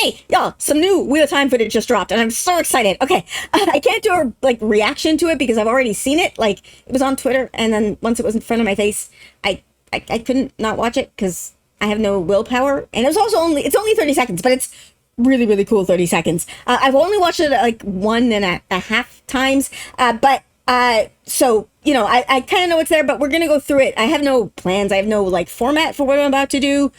Hey, y'all, some new Wheel of Time footage just dropped, and I'm so excited. Okay, I can't do a reaction to it because I've already seen it. Like, it was on Twitter, and then once it was in front of my face, I couldn't not watch it because I have no willpower. And it was also it's only 30 seconds, but it's really, really cool 30 seconds. I've only watched it like 1.5 times, so, you know, I kind of know it's there, but we're going to go through it. I have no plans. I have no, like, format for what I'm about to do.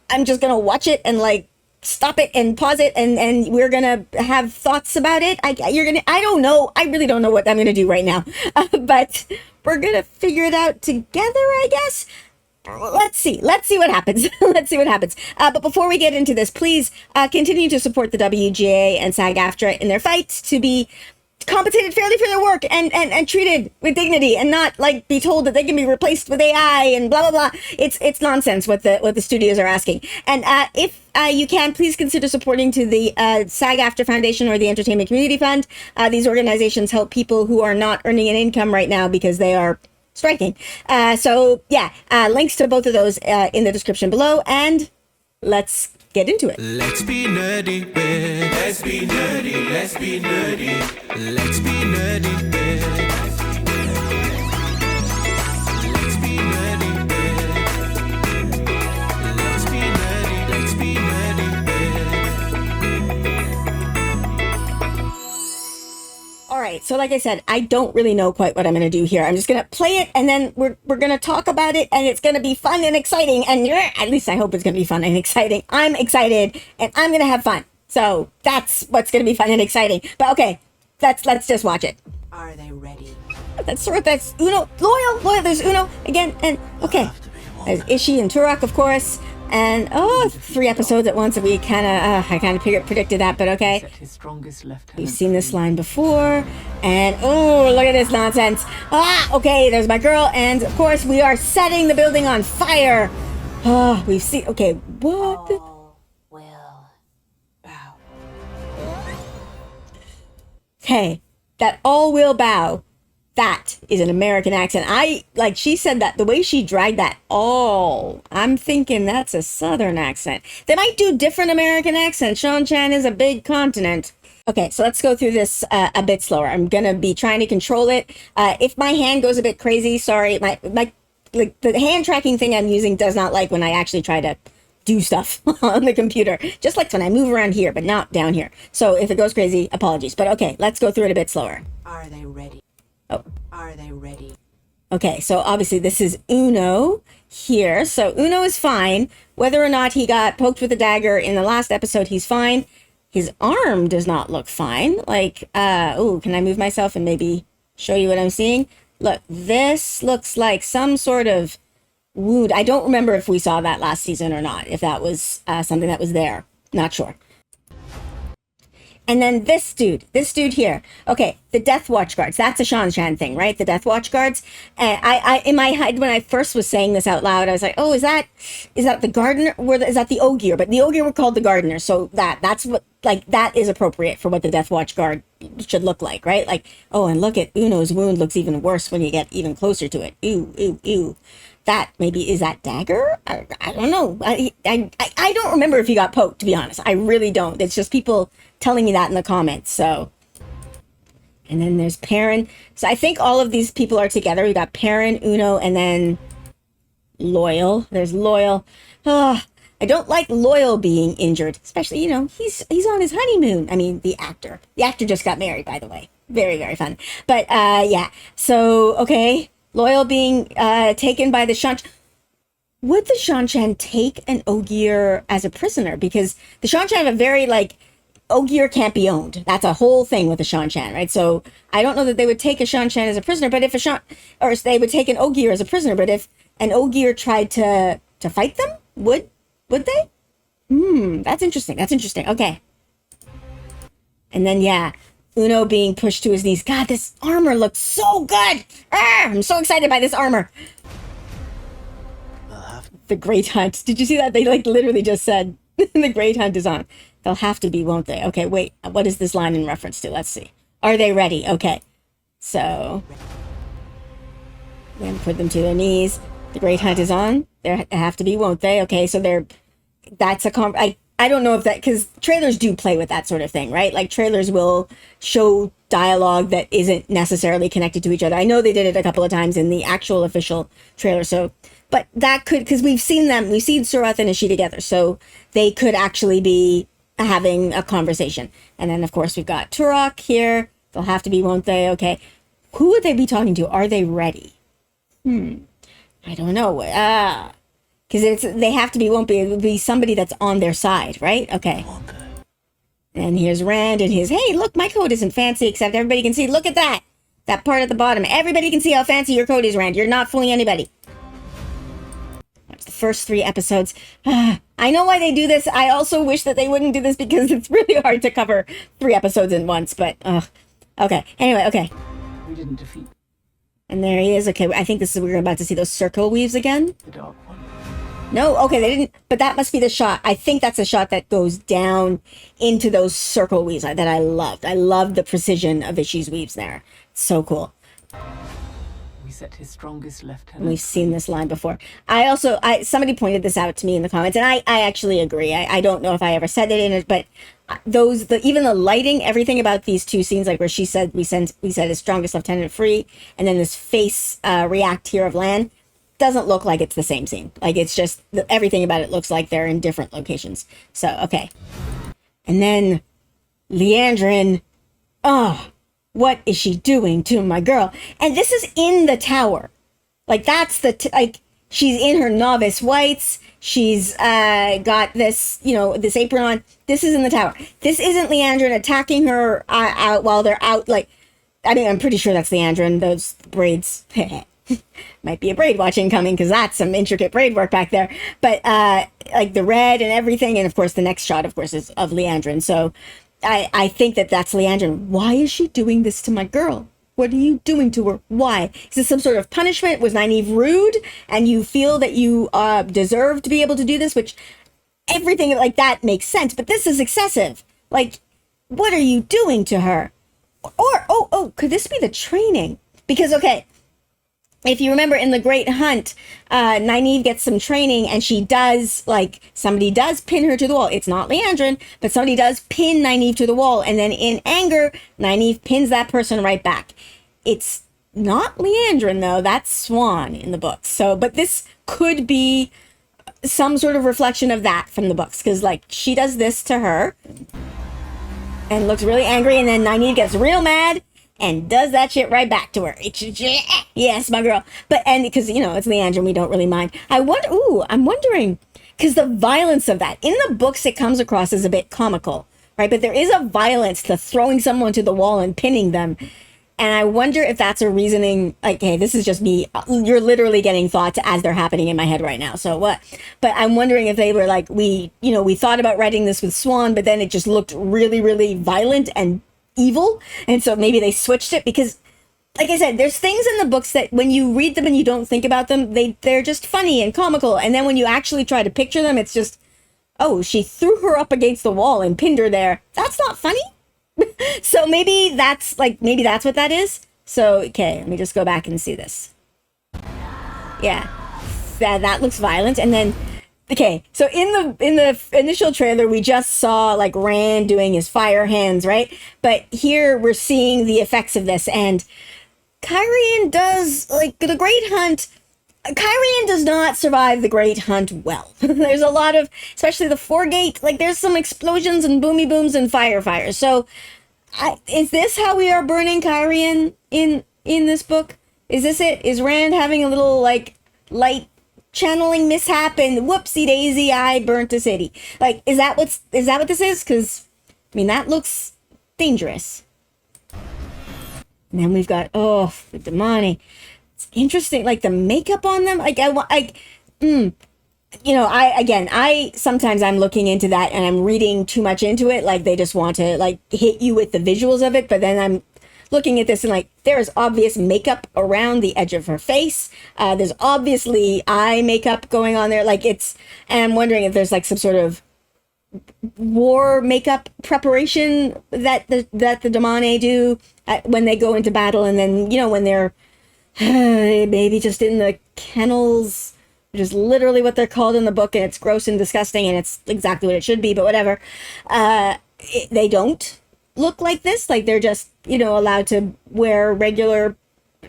I'm just going to watch it and, like, stop it and pause it, and we're going to have thoughts about it. I don't know. I really don't know what I'm going to do right now. But we're going to figure it out together, I guess. Let's see what happens. Let's see what happens. But before we get into this, please continue to support the WGA and SAG-AFTRA in their fight to be compensated fairly for their work and treated with dignity, and not like be told that they can be replaced with AI and blah blah blah. It's nonsense what the studios are asking. And if you can, please consider supporting to the SAG-AFTRA Foundation or the Entertainment Community Fund. These organizations help people who are not earning an income right now because they are striking. So yeah, links to both of those in the description below, and let's get into it. Let's be nerdy, babe. Let's be nerdy, let's be nerdy. Let's be nerdy, babe. Let's be nerdy, babe. Let's be nerdy, let's be nerdy, babe. All right, so like I said, I don't really know quite what I'm going to do here. I'm just going to play it, and then we're going to talk about it, and it's going to be fun and exciting, and at least I hope it's going to be fun and exciting. I'm excited, and I'm going to have fun. So that's what's going to be fun and exciting. But okay, let's just watch it. Are they ready? That's Uno. Loyal. There's Uno again, and okay. There's Ishii and Turok, of course. And 3 episodes at once, and I kind of predicted that, but okay. His strongest left We've seen this line before, and oh, look at this nonsense. Okay, there's my girl, and of course we are setting the building on fire. We've seen. Okay, what? All will bow. Okay, that all will bow. That is an American accent. She said that, the way she dragged that all, I'm thinking that's a Southern accent. They might do different American accents. Sean-chan is a big continent. Okay, so let's go through this a bit slower. I'm going to be trying to control it. If my hand goes a bit crazy, sorry. The hand tracking thing I'm using does not like when I actually try to do stuff on the computer. Just like when I move around here, but not down here. So if it goes crazy, apologies. But okay, let's go through it a bit slower. Are they ready? Oh. Are they ready? Okay, so obviously this is Uno here. So Uno is fine. Whether or not he got poked with a dagger in the last episode, he's fine. His arm does not look fine. Like, can I move myself and maybe show you what I'm seeing? Look, this looks like some sort of wound. I don't remember if we saw that last season or not, if that was something that was there. Not sure. And then this dude here. Okay, the Death Watch guards. That's a Sean-chan thing, right? The Death Watch guards. And I in my head, when I first was saying this out loud, I was like, oh, is that the gardener? Is that the Ogier? But the Ogier were called the gardener. So that's what, like, that is appropriate for what the Death Watch guard should look like, right? Like, oh, and look at Uno's wound looks even worse when you get even closer to it. Ew, ew, ew. That maybe is that dagger? I don't know. I don't remember if he got poked, to be honest. I really don't. It's just people telling me that in the comments. So, and then there's Perrin. So I think all of these people are together. We got Perrin, Uno, and then Loyal. There's Loyal. I don't like Loyal being injured, especially, you know, he's on his honeymoon. I mean, the actor. The actor just got married, by the way. Very, very fun. But yeah. So okay. Loyal being taken by the Shan. Would the Sean-chan take an Ogier as a prisoner? Because the Sean-chan have a very, like, Ogier can't be owned. That's a whole thing with the Sean-chan, right? So I don't know that they would take a Sean-chan as a prisoner, but if they would take an Ogier as a prisoner, but if an Ogier tried to fight them, would they? That's interesting. That's interesting. Okay. And then, yeah. Uno being pushed to his knees. God, this armor looks so good. I'm so excited by this armor. The Great Hunt. Did you see that? They like literally just said the Great Hunt is on. They'll have to be, won't they? Okay, wait. What is this line in reference to? Let's see. Are they ready? Okay. So, then put them to their knees. The Great Hunt is on. They have to be, won't they? Okay, so that's I don't know if that, because trailers do play with that sort of thing, right? Like trailers will show dialogue that isn't necessarily connected to each other. I know they did it a couple of times in the actual official trailer. So, but that could, because we've seen Surath and Ishi together. So they could actually be having a conversation. And then of course we've got Turok here. They'll have to be, won't they? Okay. Who would they be talking to? Are they ready? I don't know. Because they have to be, won't be, it would be somebody that's on their side, right? Okay. And here's Rand and his, hey, look, my coat isn't fancy, except everybody can see. Look at that. That part at the bottom. Everybody can see how fancy your coat is, Rand. You're not fooling anybody. That's the first 3 episodes. I know why they do this. I also wish that they wouldn't do this because it's really hard to cover 3 episodes in once, but, okay. Anyway, okay. We didn't defeat And there he is. Okay, I think this is, we're about to see those circle weaves again. the Dark One. No, okay, they didn't, but that must be the shot. I think that's a shot that goes down into those circle weaves that I loved. I loved the precision of Ishi's weaves there. It's so cool. We set his strongest And lieutenant. we've seen this line before. Somebody pointed this out to me in the comments, and I actually agree. I don't know if I ever said it in it, but even the lighting, everything about these 2 scenes, like where she said, we said his strongest lieutenant free, and then this face react here of Lan, doesn't look like it's the same scene. Like it's just, everything about it looks like they're in different locations. So, okay. And then Liandrin, what is she doing to my girl? And this is in the tower. Like that's like she's in her novice whites. She's got this, this apron on. This is in the tower. This isn't Liandrin attacking her out while they're out. Like, I mean, I'm pretty sure that's Liandrin. Those braids. Might be a braid watching coming because that's some intricate braid work back there. But like the red and everything, and of course the next shot, of course, is of Liandrin. So I think that's Liandrin. Why is she doing this to my girl? What are you doing to her? Why? Is this some sort of punishment? Was Nynaeve rude, and you feel that you deserve to be able to do this? Which everything like that makes sense, but this is excessive. Like, what are you doing to her? Or could this be the training? Because okay. If you remember in the Great Hunt, Nynaeve gets some training and she does, somebody does pin her to the wall. It's not Liandrin, but somebody does pin Nynaeve to the wall. And then in anger, Nynaeve pins that person right back. It's not Liandrin, though. That's Swan in the books. So, but this could be some sort of reflection of that from the books. Because, she does this to her and looks really angry. And then Nynaeve gets real mad and does that shit right back to her. Yes, my girl. But, and because, it's Liandrin, we don't really mind. I'm wondering, because the violence of that, in the books, it comes across as a bit comical, right? But there is a violence to throwing someone to the wall and pinning them. And I wonder if that's a reasoning, hey, this is just me. You're literally getting thoughts as they're happening in my head right now. So what? But I'm wondering if they were we thought about writing this with Swan, but then it just looked really, really violent and evil, and so maybe they switched it because, like I said, there's things in the books that when you read them and you don't think about them, they're just funny and comical, and then when you actually try to picture them, it's just, oh, she threw her up against the wall and pinned her there. That's not funny. So maybe that's what that is. So okay, let me just go back and see this. Yeah, that looks violent, and then. Okay, so in the initial trailer, we just saw Rand doing his fire hands, right? But here we're seeing the effects of this, and Kyrian does, the Great Hunt, Kyrian does not survive the Great Hunt well. There's a lot of, especially the Foregate, there's some explosions and boomy booms and fires. So, is this how we are burning Kyrian in this book? Is this it? Is Rand having a little, light channeling mishap and whoopsie daisy, I burnt a city? Is that what this is? Because that looks dangerous. And then we've got the Damane. It's interesting, the makeup on them. Sometimes I'm looking into that and I'm reading too much into it. They just want to hit you with the visuals of it, but then I'm looking at this and there is obvious makeup around the edge of her face. There's obviously eye makeup going on there. And I'm wondering if there's some sort of war makeup preparation that the Damane do when they go into battle, and then when they're maybe just in the kennels which is literally what they're called in the book, and it's gross and disgusting, and it's exactly what it should be, but whatever. They don't look like this. Like, they're just, you know, allowed to wear regular,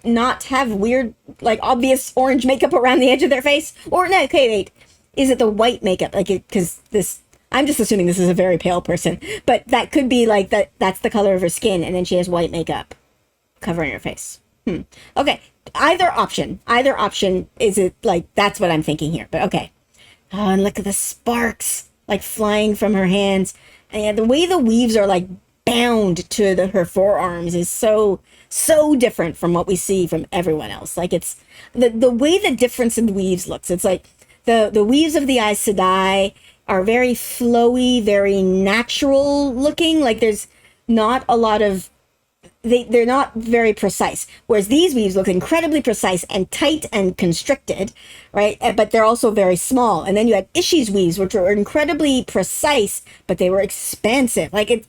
not have weird, like, obvious orange makeup around the edge of their face. Or, no, okay, wait. Is it the white makeup? Like, because this, I'm just assuming this is a very pale person, but that could be like that's the color of her skin, and then she has white makeup covering her face. Okay, either option is it, like, that's what I'm thinking here, but okay. Oh, and look at the sparks, like, flying from her hands. And the way the weaves are, like, bound to her forearms is so different from what we see from everyone else. Like, it's the way the difference in weaves looks. It's like the weaves of the Aes Sedai are very flowy, very natural looking. Like, there's not a lot of, they're not very precise. Whereas these weaves look incredibly precise and tight and constricted, right? But they're also very small. And then you had Ishi's weaves, which were incredibly precise, but they were expansive. Like,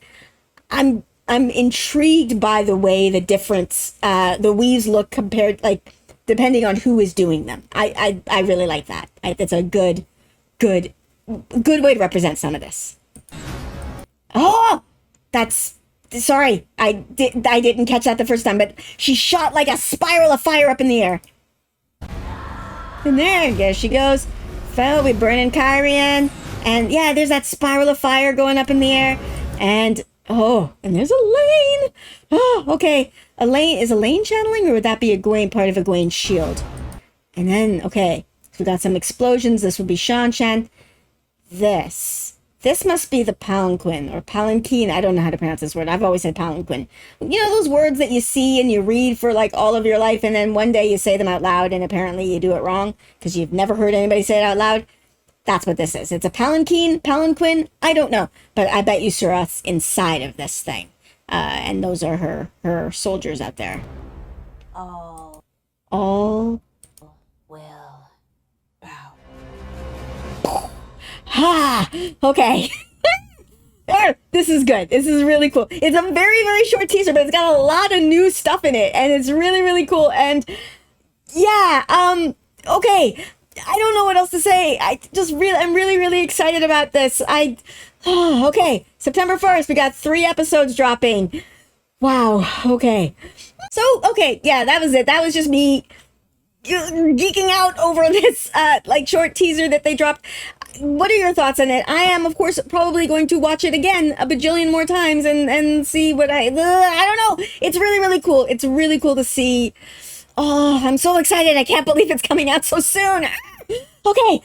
I'm intrigued by the way the difference, the weaves look compared, like, depending on who is doing them. I really like that. It's a good way to represent some of this. Oh, sorry, I didn't catch that the first time, but she shot like a spiral of fire up in the air. And there she goes. Fell, we burning Kyrian. And yeah, there's that spiral of fire going up in the air. And there's Elaine. Oh, okay. Is Elaine channeling, or would that be part of Egwene's shield? And then, okay, so we got some explosions. This would be Shan-Chan. This must be the palanquin or palanquin. I don't know how to pronounce this word. I've always said palanquin. You know, those words that you see and you read for like all of your life, and then one day you say them out loud and apparently you do it wrong because you've never heard anybody say it out loud. That's what this is. It's a palanquin. I don't know, but I bet you Surath's inside of this thing. And those are her soldiers out there. All will bow. Ha! Okay. This is good. This is really cool. It's a very, very short teaser, but it's got a lot of new stuff in it, and it's really, really cool. And yeah, okay. I don't know what else to say. I'm really, really excited about this. Okay. September 1st, we got 3 episodes dropping. Wow. Okay. So, okay. Yeah, that was it. That was just me geeking out over this, short teaser that they dropped. What are your thoughts on it? I am, of course, probably going to watch it again a bajillion more times and see what I don't know. It's really, really cool. It's really cool to see. Oh, I'm so excited. I can't believe it's coming out so soon. Okay.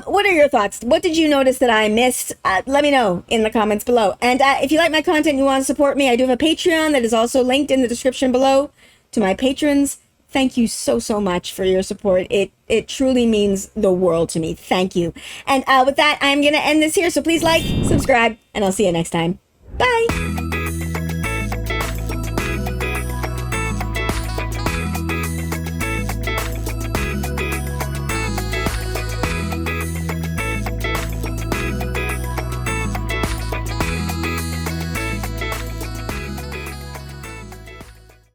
What are your thoughts? What did you notice that I missed? Let me know in the comments below. And if you like my content and you want to support me, I do have a Patreon that is also linked in the description below to my patrons. Thank you so, so much for your support. It truly means the world to me. Thank you. And with that, I'm going to end this here. So please like, subscribe, and I'll see you next time. Bye.